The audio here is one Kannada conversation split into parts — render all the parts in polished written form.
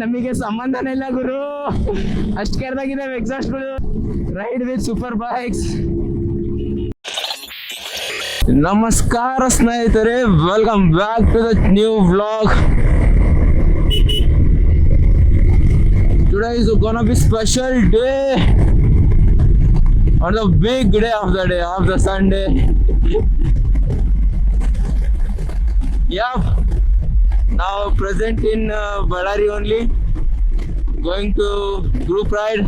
ನಮಗೆ ಸಂಬಂಧನೇ ಇಲ್ಲ ಗುರು. ಅಷ್ಟು ಕೆರೆದಾಗಿದ್ದಾವೆ ಎಕ್ಸಾಸ್ಟ್ಗಳು. Ride with super bikes. ನಮಸ್ಕಾರ ಸ್ನೇಹಿತರೆ, welcome back to the new vlog. Today is gonna be special day on the big day of the Sunday. Yeah, now present in Ballari only, going to group ride.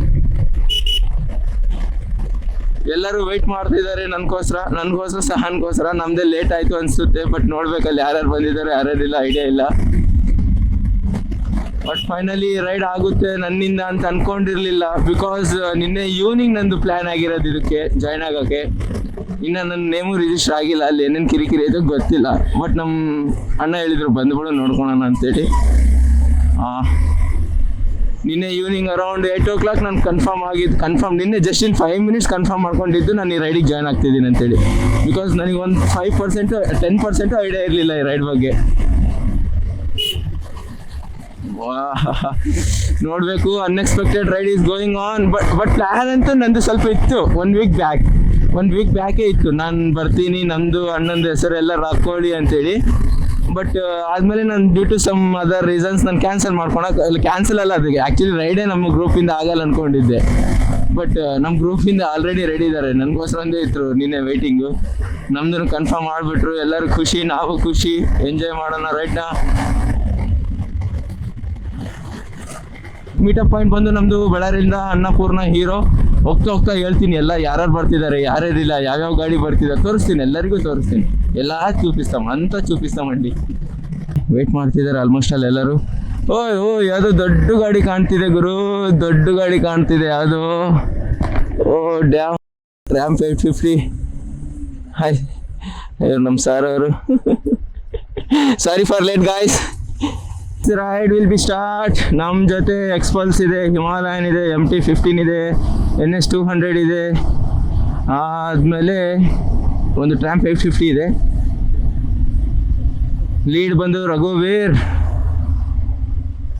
ಎಲ್ಲರೂ ವೆಯ್ಟ್ ಮಾಡ್ತಿದ್ದಾರೆ ನನಗೋಸ್ಕರ ಸಹನ್ಗೋಸ್ಕರ. ನಮ್ದೇ ಲೇಟ್ ಆಯ್ತು ಅನ್ಸುತ್ತೆ, ಬಟ್ ನೋಡ್ಬೇಕಲ್ಲಿ ಯಾರ್ಯಾರು ಬಂದಿದ್ದಾರೆ ಯಾರ್ಯಾರಿಲ್ಲ ಐಡಿಯಾ ಇಲ್ಲ. ಬಟ್ ಫೈನಲಿ ರೈಡ್ ಆಗುತ್ತೆ ನನ್ನಿಂದ ಅಂತ ಅನ್ಕೊಂಡಿರ್ಲಿಲ್ಲ. ಬಿಕಾಸ್ ನಿನ್ನೆ ಈವ್ನಿಂಗ್ ನಂದು ಪ್ಲ್ಯಾನ್ ಆಗಿರೋದು ಇದಕ್ಕೆ ಜಾಯ್ನ್ ಆಗೋಕ್ಕೆ. ಇನ್ನು ನನ್ನ ನೇಮು ರಿಜಿಸ್ಟರ್ ಆಗಿಲ್ಲ, ಅಲ್ಲಿ ಏನೇನು ಕಿರಿಕಿರಿ ಇದೆ ಗೊತ್ತಿಲ್ಲ. ಬಟ್ ನಮ್ಮ ಅಣ್ಣ ಹೇಳಿದರು ಬಂದುಬಿಡು ನೋಡ್ಕೊಳೋಣ ಅಂತೇಳಿ. ನಿನ್ನೆ ಈವ್ನಿಂಗ್ ಅರೌಂಡ್ 8 o'clock ನಾನು ಕನ್ಫರ್ಮ್ ನಿನ್ನೆ ಜಸ್ಟ್ ಇನ್ 5 minutes ಕನ್ಫರ್ಮ್ ಮಾಡ್ಕೊಂಡಿದ್ದು ನಾನು ಈ ರೈಡಿಗೆ ಜಾಯ್ನ್ ಆಗ್ತಿದ್ದೀನಿ ಅಂತೇಳಿ. ಬಿಕಾಸ್ ನನಗೆ ಒಂದು 5% 10% ಐಡಿಯಾ ಇರಲಿಲ್ಲ ಈ ರೈಡ್ ಬಗ್ಗೆ. ನೋಡಬೇಕು, unexpected ride is going on. But plan ಅಂತೂ ನಂದು ಸ್ವಲ್ಪ ಇತ್ತು. ಒನ್ ವೀಕ್ ಬ್ಯಾಕೇ ಇತ್ತು, ನಾನು ಬರ್ತೀನಿ, ನಮ್ಮದು ಅಣ್ಣಂದು ಹೆಸರೆಲ್ಲ ಹಾಕ್ಕೊಳ್ಳಿ ಅಂತೇಳಿ. ಬಟ್ ಆದಮೇಲೆ ನಾನು due to some other reasons ನಾನು ಕ್ಯಾನ್ಸಲ್ ಅಲ್ಲ, ಅದಕ್ಕೆ ಆ್ಯಕ್ಚುಲಿ ರೈಡೇ ನಮ್ಮ ಗ್ರೂಪಿಂದ ಆಗಲ್ಲ ಅಂದ್ಕೊಂಡಿದ್ದೆ. ಬಟ್ ನಮ್ಮ ಗ್ರೂಪಿಂದ ಆಲ್ರೆಡಿ ರೆಡಿ ಇದ್ದಾರೆ, ನನಗೋಸ್ಕರ ಒಂದೇ ಇತ್ತು ನಿನ್ನೆ ವೆಯ್ಟಿಂಗು. ನಮ್ಮದನ್ನು ಕನ್ಫರ್ಮ್ ಮಾಡಿಬಿಟ್ರು, ಎಲ್ಲರೂ ಖುಷಿ, ನಾವು ಖುಷಿ, ಎಂಜಾಯ್ ಮಾಡೋಣ ರೈಡ್ನ. ಮೀಟಪ್ ಪಾಯಿಂಟ್ ಬಂದು ನಮ್ಮದು ಬಳ್ಳಾರಿಯಿಂದ ಅನ್ನಪೂರ್ಣ ಹೀರೋ. ಹೋಗ್ತಾ ಹೇಳ್ತೀನಿ ಎಲ್ಲ ಯಾರ್ಯಾರು ಬರ್ತಿದ್ದಾರೆ ಯಾರ್ಯಾರಿಲ್ಲ, ಯಾವ್ಯಾವ ಗಾಡಿ ಬರ್ತಿದ್ದಾರೆ ತೋರಿಸ್ತೀನಿ, ಎಲ್ಲರಿಗೂ ತೋರಿಸ್ತೀನಿ, ಎಲ್ಲ ಚೂಪಿಸ್ತಾಮಂಡಿ. ವೆಯ್ಟ್ ಮಾಡ್ತಿದ್ದಾರೆ ಆಲ್ಮೋಸ್ಟ್ ಅಲ್ಲಿ ಎಲ್ಲರೂ. ಯಾವುದೋ ದೊಡ್ಡ ಗಾಡಿ ಕಾಣ್ತಿದೆ ಗುರು, ದೊಡ್ಡ ಗಾಡಿ ಕಾಣ್ತಿದೆ ಯಾವುದೋ. ರ್ಯಾಂಪ್ 850. ಹಾಯ್, ನಮ್ಮ ಸಾರ್ ಅವರು. Sorry for late guys. Ride will be start. ನಮ್ಮ ಜೊತೆ ಎಕ್ಸ್ಪಲ್ಸ್ ಇದೆ, ಹಿಮಾಲಯನ್ ಇದೆ, MT-15 ಇದೆ, NS 200 ಇದೆ, ಆದಮೇಲೆ ಒಂದು ಟ್ರ್ಯಾಂಪ್ 850 ಇದೆ. ಲೀಡ್ ಬಂದು ರಘುವೀರ್.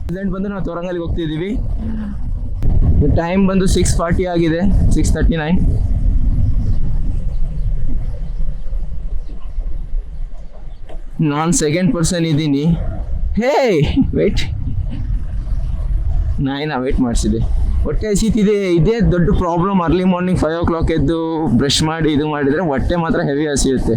ಪ್ರೆಸೆಂಟ್ ಬಂದು ನಾವು ತೋರಂಗಲ್ಗೆ ಹೋಗ್ತಿದ್ದೀವಿ. ಟೈಮ್ ಬಂದು 6:40 ಆಗಿದೆ, 6:39. ನಾನು ಸೆಕೆಂಡ್ ಪರ್ಸನ್ ಇದ್ದೀನಿ. ಹೇ ವೆಯ್ಟ್, ವೇಟ್ ಮಾಡಿಸಿದೆ. ಹೊಟ್ಟೆ ಹಸಿತಿದೆ, ಇದೇ ದೊಡ್ಡ ಪ್ರಾಬ್ಲಮ್. ಅರ್ಲಿ ಮಾರ್ನಿಂಗ್ 5 o'clock ಎದ್ದು ಬ್ರಷ್ ಮಾಡಿ ಇದು ಮಾಡಿದರೆ ಹೊಟ್ಟೆ ಮಾತ್ರ ಹೆವಿ ಹಸಿಯುತ್ತೆ.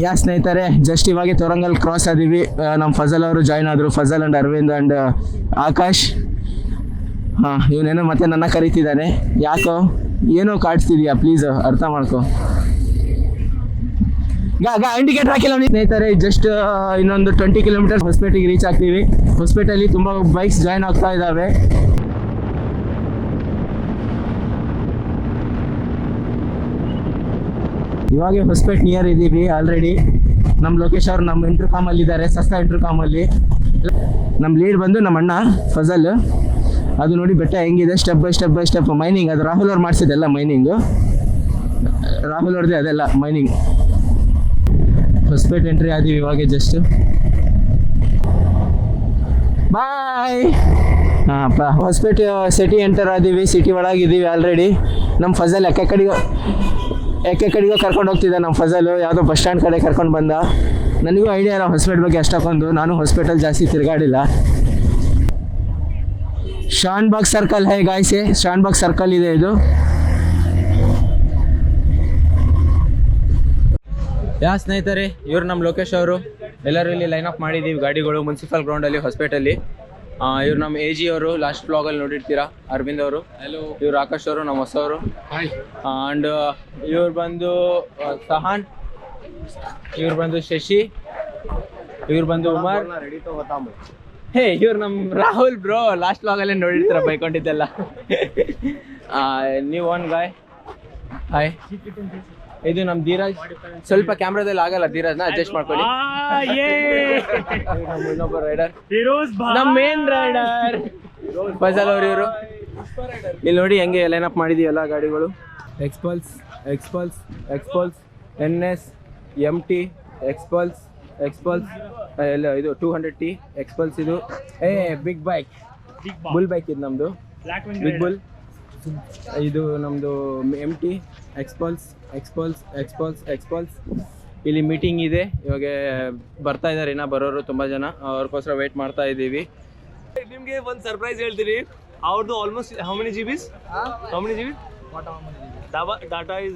ಯಾ ಸ್ನೇಹಿತರೆ, ಜಸ್ಟ್ ಇವಾಗೆ ತೋರಂಗಲ್ ಕ್ರಾಸ್ ಆದೀವಿ. ನಮ್ಮ ಫಜಲ್ ಅವರು ಜಾಯ್ನ್ ಆದರು, ಫಜಲ್ ಆ್ಯಂಡ್ ಅರವಿಂದ್ ಆ್ಯಂಡ್ ಆಕಾಶ್. ಇವನೇನೋ ಮತ್ತೆ ನನ್ನ ಕರೀತಿದ್ದಾನೆ. ಯಾಕೋ ಏನೋ ಕಾಡ್ತಿದ್ಯಾ, ಪ್ಲೀಸ್ ಅರ್ಥ ಮಾಡ್ಕೊ. ಇಂಡಿಕೇಟರ್ ಹಾಕಿಲ್ಲ ಸ್ನೇಹಿತರೆ. ಜಸ್ಟ್ ಇನ್ನೊಂದು 20 kilometers ಹೊಸಪೇಟೆಗೆ ರೀಚ್ ಆಗ್ತೀವಿ. ಹೊಸಪೇಟೆಯಲ್ಲಿ ತುಂಬ ಬೈಕ್ಸ್ ಜಾಯ್ನ್ ಆಗ್ತಾ ಇದ್ದಾವೆ. ಇವಾಗ ಹೊಸಪೇಟೆ ನಿಯರ್ ಇದ್ದೀವಿ ಆಲ್ರೆಡಿ. ನಮ್ಮ ಲೋಕೇಶ್ ಅವರು ನಮ್ಮ ಇಂಟರ್ಕಾಮಲ್ಲಿ ಇದ್ದಾರೆ, ಸಸ್ತಾ ಇಂಟರ್ಕಾಮಲ್ಲಿ. ನಮ್ಮ ಲೀಡ್ ಬಂದು ನಮ್ಮ ಅಣ್ಣ ಫಜಲ್. ಅದು ನೋಡಿ ಬೆಟ್ಟ ಹೆಂಗಿದೆ, ಸ್ಟೆಪ್ ಬೈ ಸ್ಟೆಪ್ ಮೈನಿಂಗ್. ಅದು ರಾಹುಲ್ ಅವ್ರು ಮಾಡಿಸಿದೆಲ್ಲ ಮೈನಿಂಗು, ರಾಹುಲ್ ಅವ್ರದ್ದೇ ಅದೆಲ್ಲ ಮೈನಿಂಗ್. ಹೊಸಪೇಟೆ ಎಂಟ್ರಿ ಆದೀವಿ ಇವಾಗ just. Boy. Hosapete city enter ಆದೀವಿ, ಸಿಟಿ ಒಳಗಿದ್ದೀವಿ ಆಲ್ರೆಡಿ. ನಮ್ಮ ಫಜಲ್ ಯಾಕೆ ಕಡೆಗೋ ಕರ್ಕೊಂಡು ಹೋಗ್ತಿದ್ದೆ. ನಮ್ಮ ಫಜಲು ಯಾವುದೋ ಬಸ್ ಸ್ಟ್ಯಾಂಡ್ ಕಡೆ ಕರ್ಕೊಂಡು ಬಂದ. ನನಗೂ ಐಡಿಯಾ ಇಲ್ಲ ಹೊಸಪೇಟೆ ಬಗ್ಗೆ ಅಷ್ಟಕ್ಕೊಂದು, ನಾನು ಹೊಸಪೇಟೆಲ್ಲಿ ಜಾಸ್ತಿ ತಿರುಗಾಡಿಲ್ಲ. ಶಾನ್ಬಾಗ್ ಸರ್ಕಲ್ ಹೇ ಗಾಯ್ಸೆ, ಶಾನ್ಬಾಗ್ ಸರ್ಕಲ್ ಇದೆ ಇದು. ಯಾ ಸ್ನೇಹಿತರೆ, ಇವ್ರು ನಮ್ಮ ಲೋಕೇಶ್ ಅವರು. ಎಲ್ಲರೂ ಇಲ್ಲಿ ಲೈನ್ ಅಪ್ ಮಾಡಿದ್ದೀವಿ ಗಾಡಿಗಳು ಮುನ್ಸಿಪಲ್ ಗ್ರೌಂಡಲ್ಲಿ ಹೊಸಪೇಟೆಯಲ್ಲಿ. ಇವ್ರು ನಮ್ಮ AG ಅವರು, ಲಾಸ್ಟ್ ಬ್ಲಾಗಲ್ಲಿ ನೋಡಿರ್ತೀರಾ, ಅರವಿಂದ್ ಅವರು. ಇವ್ರು ಆಕಾಶ್ ಅವರು, ನಮ್ಮ ಹೊಸವರು. ಆ್ಯಂಡ್ ಇವ್ರು ಬಂದು ಸಹಾನ್, ಇವ್ರು ಬಂದು ಶಶಿ, ಇವ್ರು ಬಂದು ಉಮರ್. ಇವ್ರು ನಮ್ಮ ರಾಹುಲ್ ಬ್ರೋ, ಲಾಸ್ಟ್ ಬ್ಲಾಗಲ್ಲೇ ನೋಡಿರ್ತೀರ ಬೈಕೊಂಡಿದ್ದೆಲ್ಲ. ನೀವು ಒನ್ ಗಾಯ್. ಹಾಯ್. ಇದು ನಮ್ ಧೀರಜ್. ಸ್ವಲ್ಪ ಕ್ಯಾಮ್ರಾದಲ್ಲಿ ಆಗಲ್ಲ ಧೀರಜ್ನ ಅಡ್ಜಸ್ಟ್ ಮಾಡ್ಕೊಳ್ಳಿ. ಇನ್ನೊಬ್ಬ ರೈಡರ್, ನಮ್ ಮೇನ್ ರೈಡರ್ ಫಜಲ್ ಅವ್ರು. ಇವರು ಇಲ್ಲಿ ನೋಡಿ ಹೆಂಗೆ ಲೈನ್ ಅಪ್ ಮಾಡಿದೀವಲ್ಲ ಗಾಡಿಗಳು. ಎಕ್ಸ್ಪಲ್ಸ್, ಎಕ್ಸ್ಪಲ್ಸ್, ಎಕ್ಸ್ಪಲ್ಸ್, NS, MT, ಎಕ್ಸ್ಪಲ್ಸ್, ಎಕ್ಸ್ಪಲ್ಸ್ ಎಲ್ಲ ಇದು 200T ಎಕ್ಸ್ಪಲ್ಸ್. ಇದು ಬಿಗ್ ಬೈಕ್, ಬುಲ್ ಬೈಕ್ ಇದು ನಮ್ಮದು, ಬಿಗ್ ಬುಲ್. ಇದು ನಮ್ಮದು MT, ಎಕ್ಸ್ಪಲ್ಸ್, ಎಕ್ಸ್ಪಲ್ಸ್, ಎಕ್ಸ್ಪಲ್ಸ್, ಎಕ್ಸ್ಪಲ್ಸ್. ಇಲ್ಲಿ ಮೀಟಿಂಗ್ ಇದೆ ಇವಾಗ, ಬರ್ತಾ ಇದ್ದಾರೆ ಇನ್ನ ಬರೋರು ತುಂಬ ಜನ, ಅವ್ರಿಗೋಸ್ಕರ ವೇಟ್ ಮಾಡ್ತಾ ಇದ್ದೀವಿ. ನಿಮಗೆ ಒಂದು ಸರ್ಪ್ರೈಸ್ ಹೇಳ್ತೀನಿ. ಅವ್ರದ್ದು almost how many GBs? Data is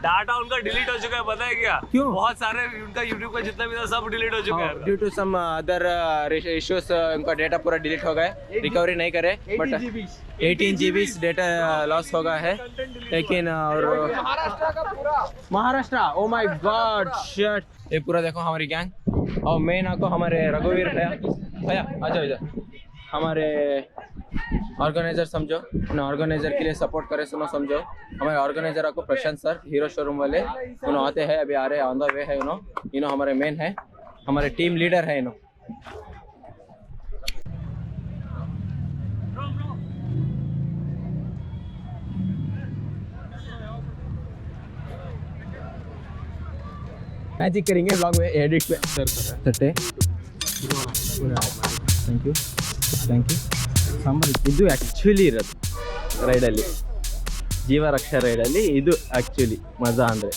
data उनका डिलीट हो चुका है, पता है क्या? क्यों? बहुत सारे उनका यूट्यूब का जितना भी था सब डिलीट हो चुका है due to some other issues. उनका डेटा पूरा डिलीट हो गया, रिकवरी नहीं करे. बट 18 GB डेटा लॉस हो गया है. लेकिन और Maharashtra, oh my God shit. ये पूरा देखो हमारी गैंग, और मेन आपको हमारे रघुवीर भैया, आ जाओ इधर. हमारे ऑर्गेनाइजर समझो, उन्हें ऑर्गेनाइजर के लिए सपोर्ट करे सुनो समझो. हमारे ऑर्गेनाइजर आपको प्रशांत सर, हीरो शोरूम वाले, उन्होंने आते हैं, अभी आ रहे हैं, ऑन द वे है. इन्हों हमारे मेन है, हमारे टीम लीडर है इन्हों. मैजिक करेंगे ब्लॉग में, एडिट पे सटे. Thank you, thank you. Sambar ಇದು ಆ್ಯಕ್ಚುಲಿ ಇರೋದು ರೈಡಲ್ಲಿ, ಜೀವ ರಕ್ಷಾ ರೈಡಲ್ಲಿ ಇದು ಆ್ಯಕ್ಚುಲಿ ಮಜಾ ಅಂದರೆ.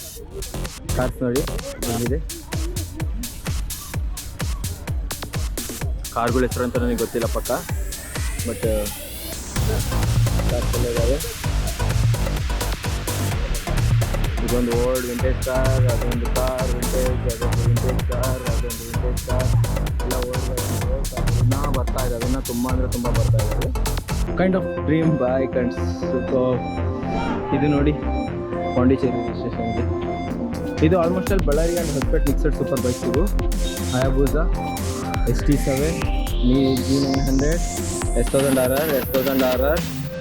ಕಾರ್ಸ್ ನೋಡಿ ಬಂದಿದೆ, ಕಾರ್ಗಳ ಹೆಸರು ಅಂತ ನನಗೆ ಗೊತ್ತಿಲ್ಲ ಪಕ್ಕ, ಬಟ್ ಕಾರ್ಸ್ ಎಲ್ಲ ಇದ್ದಾವೆ. ಇದೊಂದು ಓಲ್ಡ್ ವಿಂಟೇಜ್ ಕಾರ್, ಅದೊಂದು ಕಾರ್ ವಿಂಟೇಜ್, ಅದೊಂದು ವಿಂಟೇಜ್ ಕಾರ್, ಅದೊಂದು ವಿಂಟೇಜ್ ಕಾರ್, ಎಲ್ಲ ಓಲ್ಡ್ ಇನ್ನೂ ಬರ್ತಾ ಇದ್ದಾವೆ, ಇನ್ನೂ ತುಂಬ ಅಂದರೆ ತುಂಬ ಬರ್ತಾ ಇದ್ದಾವೆ. Kind of dream bike and super. ಇದು ನೋಡಿ ಪಾಂಡಿಚೇರಿ ರಿಜಿಸ್ಟ್ರೇಷನ್ಗೆ. ಇದು ಆಲ್ಮೋಸ್ಟ್ ಅಲ್ಲಿ Ballari and Hosapete mixed super bikes. ಇವು Hayabusa ST7, G900, S1000RR, S1000RR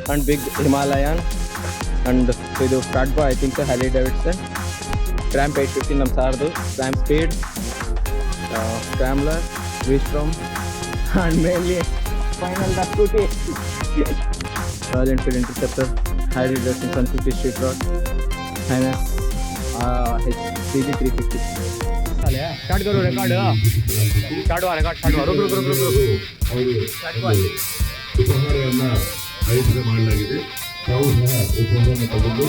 and big Himalayan. And ಇದು fat boy, I think Harley Davidson. ಕ್ರ್ಯಾಂಪ್ 850 ನಮ್ಮ ಸಾರ್ದು, ಕ್ರ್ಯಾಂಪ್ speed, ಸ್ಕ್ರಾಮ್ಲರ್, ವಿಸ್ಟ್ರಾಮ್, and mainly final the scooty Royal Enfield Interceptor, Harley Davidson 150 Street Rod, ಹೈನಸ್ HCG 350. स्टार्ट करो रिकॉर्ड, स्टार्ट हुआ, रिकॉर्ड स्टार्ट हुआ. रुक रुक रुक रुक रुक स्टार्ट हुआ. ಉಪಹಾರವನ್ನು ಆಯೋಜನೆ ಮಾಡಲಾಗಿದೆ. ತಾವು ಸಹ ಉಪಹಾರವನ್ನು ತಗೊಂಡು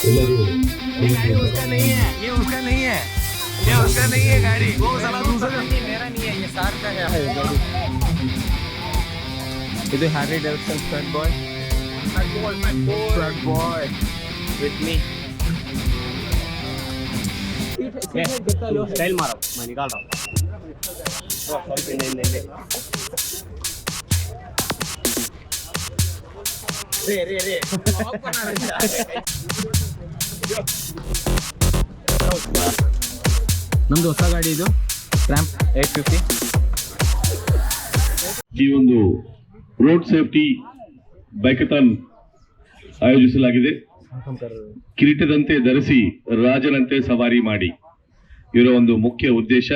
ಎಲ್ಲರೂ ये उसका नहीं है, ये उसका नहीं है, ये उसका नहीं है गाड़ी, वो साला दूसरा. मेरा नहीं है, ये सार का है. ಇದು Harley Davidson front boy, front boy with me. Style मारो, मैं निकाल रहा हूँ. रे रे रे ನಮ್ಮದು ಹೊಸ ಗಾಡಿ ಇದು, ಕ್ರ್ಯಾಂಪ್ 850. ಈ ಒಂದು ರೋಡ್ ಸೇಫ್ಟಿ ಬೈಕಥಾನ್ ಆಯೋಜಿಸಲಾಗಿದೆ. ಕಿರೀಟದಂತೆ ಧರಿಸಿ ರಾಜನಂತೆ ಸವಾರಿ ಮಾಡಿ ಇರೋ ಒಂದು ಮುಖ್ಯ ಉದ್ದೇಶ.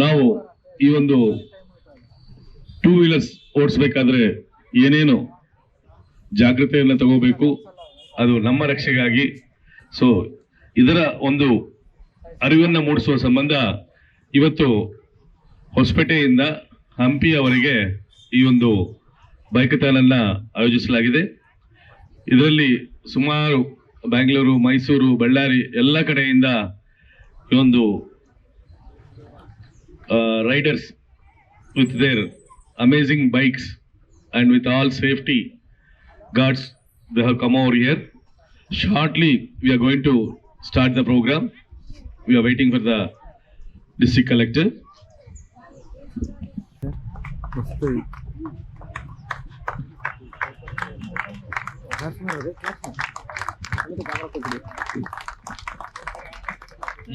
ನಾವು ಈ ಒಂದು 2 ವೀಲರ್ಸ್ ಓಡಿಸ್ಬೇಕಾದ್ರೆ ಏನೇನು ಜಾಗೃತೆಯನ್ನು ತಗೋಬೇಕು, ಅದು ನಮ್ಮ ರಕ್ಷೆಗಾಗಿ. ಸೊ ಇದರ ಒಂದು ಅರಿವನ್ನು ಮೂಡಿಸುವ ಸಂಬಂಧ ಇವತ್ತು ಹೊಸಪೇಟೆಯಿಂದ ಹಂಪಿಯವರೆಗೆ ಈ ಒಂದು ಬೈಕಥಾನ್ ಅನ್ನ ಆಯೋಜಿಸಲಾಗಿದೆ. ಇದರಲ್ಲಿ ಸುಮಾರು ಬ್ಯಾಂಗ್ಳೂರು, ಮೈಸೂರು, ಬಳ್ಳಾರಿ ಎಲ್ಲ ಕಡೆಯಿಂದ ಈ ಒಂದು Riders with their amazing bikes and with all safety guards, they have come over here. Shortly we are going to start the program. We are waiting for the district collector.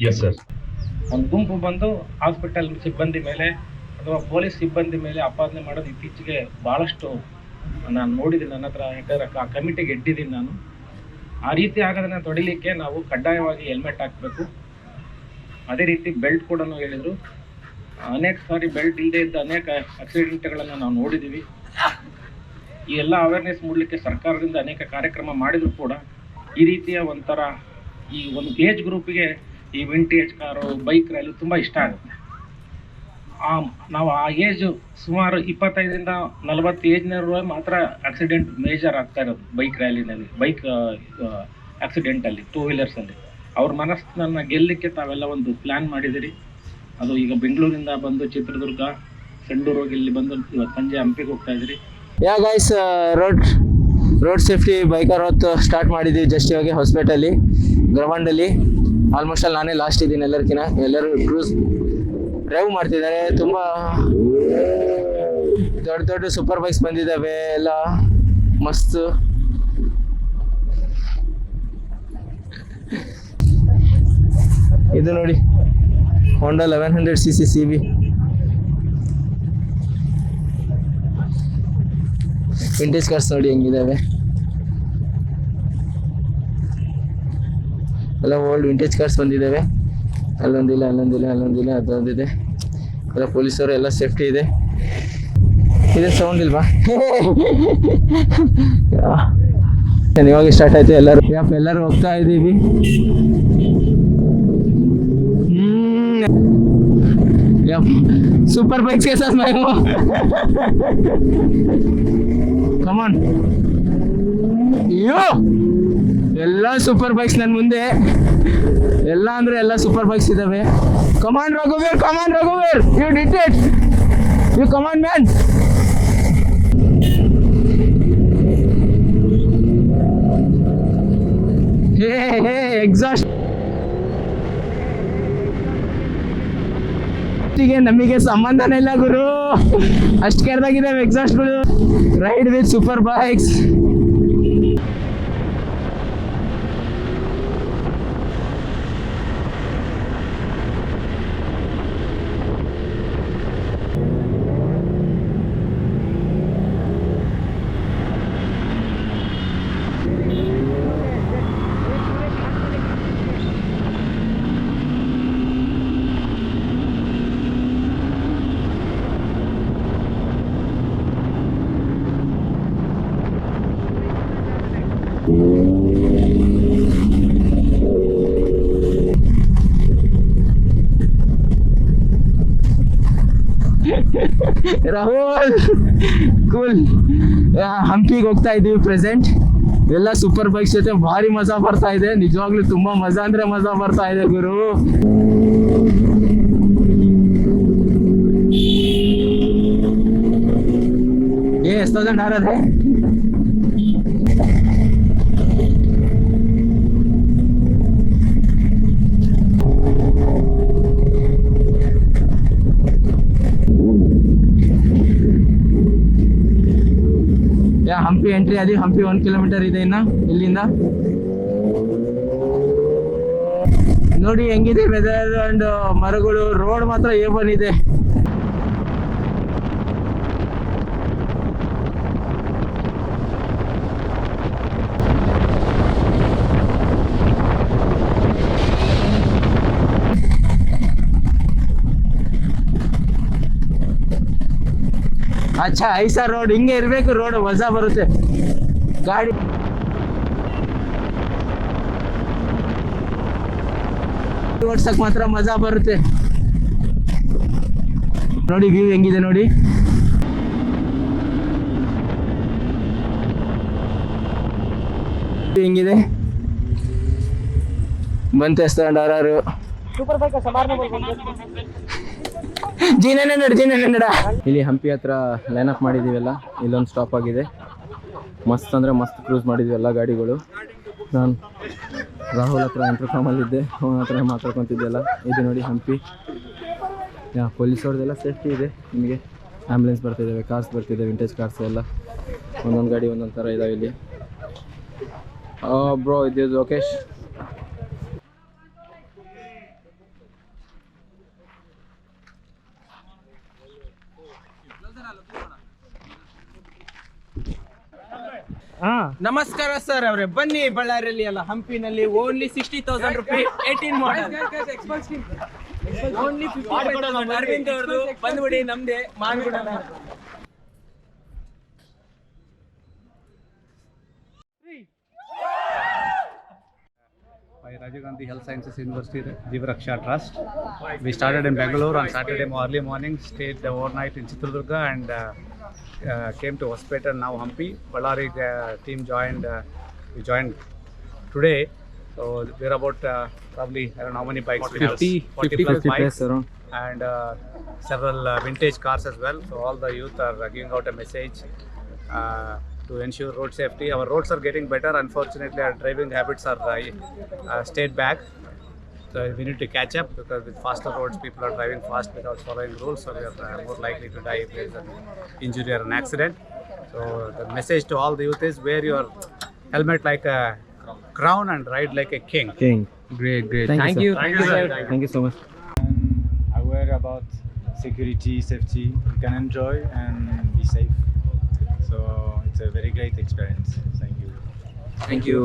Yes sir. ಒಂದು ಗುಂಪು ಬಂದು ಹಾಸ್ಪಿಟಲ್ ಸಿಬ್ಬಂದಿ ಮೇಲೆ ಅಥವಾ ಪೊಲೀಸ್ ಸಿಬ್ಬಂದಿ ಮೇಲೆ ಅಪಾದನೆ ಮಾಡೋದು ಇತ್ತೀಚೆಗೆ ಬಹಳಷ್ಟು ನಾನು ನೋಡಿದ್ದೀನಿ, ನನ್ನ ಹತ್ರ ಯಾಕಂದ್ರೆ ಆ ಕಮಿಟಿಗೆ ಎಡ್ಡಿದ್ದೀನಿ ನಾನು. ಆ ರೀತಿ ಆಗೋದನ್ನು ತೊಡಿಲಿಕ್ಕೆ ನಾವು ಕಡ್ಡಾಯವಾಗಿ ಹೆಲ್ಮೆಟ್ ಹಾಕಬೇಕು. ಅದೇ ರೀತಿ ಬೆಲ್ಟ್ ಕೂಡ ಹೇಳಿದರು. ಅನೇಕ ಸಾರಿ ಬೆಲ್ಟ್ ಇಲ್ಲದೆ ಇದ್ದ ಅನೇಕ ಆಕ್ಸಿಡೆಂಟ್ಗಳನ್ನು ನಾವು ನೋಡಿದ್ದೀವಿ. ಈ ಎಲ್ಲ ಅವೇರ್ನೆಸ್ ಮೂಡಲಿಕ್ಕೆ ಸರ್ಕಾರದಿಂದ ಅನೇಕ ಕಾರ್ಯಕ್ರಮ ಮಾಡಿದರೂ ಕೂಡ ಈ ರೀತಿಯ ಒಂಥರ ಈ ಒಂದು ಏಜ್ ಗ್ರೂಪಿಗೆ ಈ ವಿಂಟೇಜ್ ಕಾರು, ಬೈಕ್ ರ್ಯಾಲಿ ತುಂಬ ಇಷ್ಟ ಆಗುತ್ತೆ. ನಾವು ಆ ಏಜು ಸುಮಾರು 25ರಿಂದ 40 ಏಜ್ನವ್ರು ಮಾತ್ರ ಆಕ್ಸಿಡೆಂಟ್ ಮೇಜರ್ ಆಗ್ತಾ ಇರೋದು ಬೈಕ್ ರ್ಯಾಲಿನಲ್ಲಿ, ಬೈಕ್ ಆಕ್ಸಿಡೆಂಟಲ್ಲಿ, 2 ವೀಲರ್ಸಲ್ಲಿ. ಅವ್ರ ಮನಸ್ಸನ್ನು ಗೆಲ್ಲಲಿಕ್ಕೆ ತಾವೆಲ್ಲ ಒಂದು ಪ್ಲ್ಯಾನ್ ಮಾಡಿದಿರಿ. ಅದು ಈಗ ಬೆಂಗಳೂರಿಂದ ಬಂದು ಚಿತ್ರದುರ್ಗ, ಸಂಡೂರು ಹೋಗಿ ಇಲ್ಲಿ ಬಂದು ಇವತ್ತು ಸಂಜೆ ಹಂಪಿಗೆ ಹೋಗ್ತಾ ಇದ್ದೀರಿ. ಯಾ ಗೈಸ್, ರೋಡ್ ಸೇಫ್ಟಿ ಬೈಕರ್ ಹೊತ್ತು ಸ್ಟಾರ್ಟ್ ಮಾಡಿದ್ದೀವಿ ಜಸ್ಟ್ ಇವಾಗ ಹೊಸಪೇಟೆಯಲ್ಲಿ ಗ್ರೌಂಡಲ್ಲಿ. ಆಲ್ಮೋಸ್ಟ್ ಅಲ್ಲಿ ನಾನೇ ಲಾಸ್ಟ್ ಇದ್ದೀನಿ ಎಲ್ಲರಿಗಿನ. ಎಲ್ಲರೂ ಕ್ರೂಸ್ ಡ್ರೈವ್ ಮಾಡ್ತಿದ್ದಾರೆ. ತುಂಬ ದೊಡ್ಡ ದೊಡ್ಡ ಸೂಪರ್ ಬೈಕ್ಸ್ ಬಂದಿದ್ದಾವೆ, ಎಲ್ಲ ಮಸ್ತ್. ಇದು ನೋಡಿ ಹೋಂಡಾ 1100cc CB. ವಿಂಟೇಜ್ ಕಾರ್ಸ್ ನೋಡಿ ಹೆಂಗಿದ್ದಾವೆ, ಎಲ್ಲ ಓಲ್ಡ್ ವಿಂಟೇಜ್ ಕಾರ್ಸ್ ಬಂದಿದ್ದಾವೆ. ಅಲ್ಲೊಂದಿಲ್ಲ, ಅದೊಂದಿದೆ. ಎಲ್ಲ ಪೊಲೀಸರು, ಎಲ್ಲ ಸೇಫ್ಟಿ ಇದೆ. ಇದೇ ಸೌಂಡ್ ಇಲ್ವಾ? ಇವಾಗ ಸ್ಟಾರ್ಟ್ ಆಯ್ತು. ಎಲ್ಲರೂ ಹೋಗ್ತಾ ಇದ್ದೀವಿ. सुपर बाइक्स के साथ मैं हूँ. Come on. ಅಯ್ಯೋ, ಎಲ್ಲ ಸೂಪರ್ ಬೈಕ್ಸ್ ನನ್ನ ಮುಂದೆ. ಎಲ್ಲ ಅಂದ್ರೆ ಎಲ್ಲ ಸೂಪರ್ ಬೈಕ್ಸ್ ಇದಾವೆ. ಕಮಾನ್ ರಘುವೀರ್, you did it. You come on man. Hey exhaust. ನಮಗೆ ಸಂಬಂಧನೇ ಇಲ್ಲ ಗುರು, ಅಷ್ಟು ಕೆರೆದಾಗಿದ್ದಾವೆ ಎಕ್ಸಾಸ್ಟ್ಗಳು. Ride with super bikes. Rahul cool. ಹಂಪಿಗೆ ಹೋಗ್ತಾ ಇದೀವಿ ಪ್ರೆಸೆಂಟ್. ಎಲ್ಲ ಸೂಪರ್ ಬೈಕ್ಸ್ ಜೊತೆ ಭಾರಿ ಮಜಾ ಬರ್ತಾ ಇದೆ. ನಿಜವಾಗ್ಲೂ ತುಂಬಾ ಮಜಾ ಅಂದ್ರೆ ಮಜಾ ಬರ್ತಾ ಇದೆ ಗುರು. ಎಷ್ಟು ಜನ ಆರದೆ? ಹಂಪಿ ಎಂಟ್ರಿ ಆದಿ. ಹಂಪಿ 1 ಕಿಲೋಮೀಟರ್ ಇದೆ ಇನ್ನ ಇಲ್ಲಿಂದ. ನೋಡಿ ಹೆಂಗಿದೆ ವೆದರ್ ಅಂಡ್ ಮರಗಳು. ರೋಡ್ ಮಾತ್ರ ಏವನ್ ಇದೆ. ಅಚ್ಚಾ ಐಸಾ ರೋಡ್ ಹಿಂಗೆ ಇರ್ಬೇಕು. ರೋಡ್ ಮಜಾ ಬರುತ್ತೆ. ಗಾಡಿ ಓಡ್ಸಕ್ ಮಾತ್ರ ಮಜಾ ಬರುತ್ತೆ. ನೋಡಿ ವ್ಯೂ ಹೆಂಗಿದೆ ನೋಡಿ. ಹೆಂಗಿದೆ ಬಂತೆ ಸ್ಟ್ಯಾಂಡರ್. Super bike ಜೀನಡ. ಇಲ್ಲಿ ಹಂಪಿ ಹತ್ರ ಲೈನ್ ಅಪ್ ಮಾಡಿದೀವಲ್ಲ, ಇಲ್ಲೊಂದು ಸ್ಟಾಪ್ ಆಗಿದೆ. ಮಸ್ತ್ ಅಂದರೆ ಮಸ್ತ್ ಕ್ರೂಸ್ ಮಾಡಿದ್ವಿ ಎಲ್ಲ ಗಾಡಿಗಳು. ನಾನು ರಾಹುಲ್ ಹತ್ರ ಇಂಟರ್ಕಾಮಲ್ಲಿದ್ದೆ, ಅವನ ಹತ್ರ ಮಾತಾಡ್ಕೊತಿದ್ದೆಲ್ಲ. ಇದು ನೋಡಿ ಹಂಪಿ. ಪೊಲೀಸವ್ರದ್ದೆಲ್ಲ ಸೇಫ್ಟಿ ಇದೆ. ನಿಮಗೆ ಆ್ಯಂಬುಲೆನ್ಸ್ ಬರ್ತಿದ್ದಾವೆ, ಕಾರ್ಸ್ ಬರ್ತಿದೆ, ವಿಂಟೇಜ್ ಕಾರ್ಸ್ ಎಲ್ಲ. ಒಂದೊಂದು ಗಾಡಿ ಒಂದೊಂದು ಥರ ಇದಾವೆ ಇಲ್ಲಿ. ಬ್ರೋ ಇದು ಲೋಕೇಶ್. ನಮಸ್ಕಾರ ಸರ್ ಅವರೇ, ಬನ್ನಿ ಬಳ್ಳಾರಿಯಲ್ಲಿ ಅಲ್ಲ ಹಂಪಿನಲ್ಲಿ ಓನ್ಲಿ 60,000 ರೂಪಾಯಿ 18 ಮಾಡಲ್ ಓನ್ಲಿ 50,000 ಅರವಿಂದ್ ಅವ್ರದ್ದು. ಬಂದ್ಬಿಡಿ, ನಮ್ದೇ ಮಾಡ್ಬಿಡೋಣ. By Rajiv Gandhi Health Sciences University Jeeva Raksha Trust. We started in Bangalore on Saturday early morning, stayed overnight in Chitradurga and came to hospital, now Hampi. Ballari team joined, we joined today. So we're about probably, I don't know how many bikes we have. 40 plus bikes around. And several vintage cars as well. So all the youth are giving out a message to ensure road safety. Our roads are getting better. Unfortunately, our driving habits are stayed back. So we need to catch up, because with faster roads, people are driving fast without following rules. So we are more likely to die if there is an injury or an accident. So the message to all the youth is wear your helmet like a crown and ride like a king. Great. Thank you. Thank you so much. Aware about security, safety, you can enjoy and be safe. So it's a very great experience. Thank you. Thank you.